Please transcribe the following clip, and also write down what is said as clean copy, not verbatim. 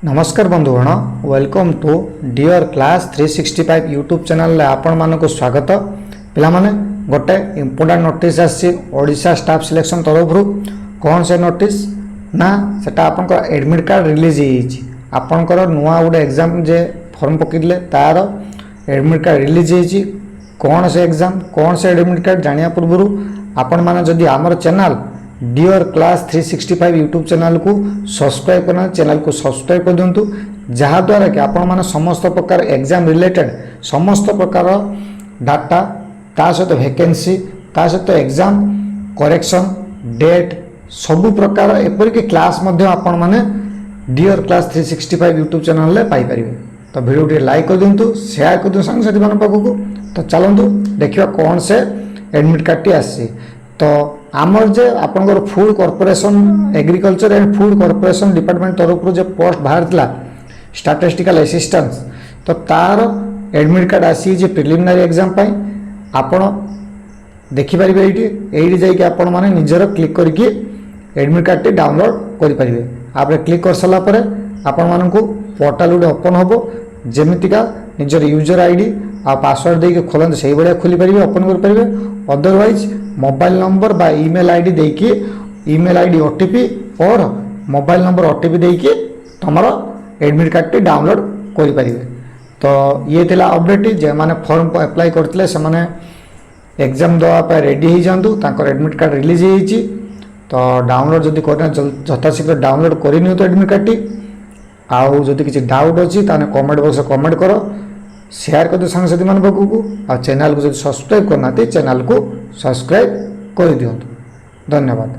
नमस्कार बंधुगण welcome to dear class 365 YouTube channel आपण मानक स्वागत पिला माने गोटे इम्पोर्टेंट नोटिस आसी ओडिशा स्टाफ सिलेक्शन तरफ कौन से नोटिस ना सेटा आपन एडमिट कार्ड रिलीज होईछि आपनकर नुआ गोटे एग्जाम जे फॉर्म पकेले तार एडमिट कार्ड रिलीज होईछि कौन से एग्जाम कौन से एडमिट कार्ड जानिया पूर्व आपण माने जदि हमर channel dear class 365 YouTube channel को सब्सक्राइब करना चैनल को सब्सक्राइब कर दिंतु जहाँद्वारा कि आपण माने समस्त प्रकार एग्जाम रिलेटेड समस्त प्रकार डाटा ता सहित वैकेंसी ता सहित एग्जाम करेक्शन डेट सबु प्रकार एपरिक क्लास मध्य आपण माने डियर क्लास 365 यूट्यूब चैनल ले पाई परिबे। तो वीडियो टी लाइक कर दिंतु शेयर कर दिंतु संग साथी मान पाखु। तो चलंतु देखिबा कौन से एडमिट कार्ड टी आसी। तो आमर जे आपनकर food corporation agriculture and food corporation department तरफ जो पोस्ट बाहर थिला स्टैटिस्टिकल असिस्टेंस तो तार एडमिट कार्ड आसी जे प्रिलिमिनरी एग्जाम पाई आपण देखि परिबे एठी जाई कि आपण माने निजर क्लिक करके एडमिट कार्ड टी डाउनलोड करि परिबे। आपरे क्लिक कर सला परे आपण मानकु पोर्टल उडे ओपन होबो जेमितिका निजर यूजर आईडी आ पासवर्ड देके खोलंत सेही बढिया खोली परिबे ओपन कर परिबे। अदरवाइज मोबाइल नंबर बा ईमेल आईडी देके ईमेल आईडी ओटीपी और मोबाइल नंबर ओटीपी देके तमरो एडमिट कार्ड टी डाउनलोड करि परिबे। तो ये थिला अपडेट जे माने फॉर्म अप्लाई करथिले से माने एग्जाम दवा पे रेडी हो जांतु तांकर एडमिट कार्ड रिलीज होईछि। तो डाउनलोड जदि करना यथाशीघ्र डाउनलोड करनी तो एडमिट कार्ड टी आउ जदि किसी डाउट अच्छी ताने कमेंट बॉक्स कमेंट करो शेयर कर दो सांग साथी मान पाखु आ चैनल को जब सब्सक्राइब करना चैनल को सब्सक्राइब कर दियंतु। धन्यवाद।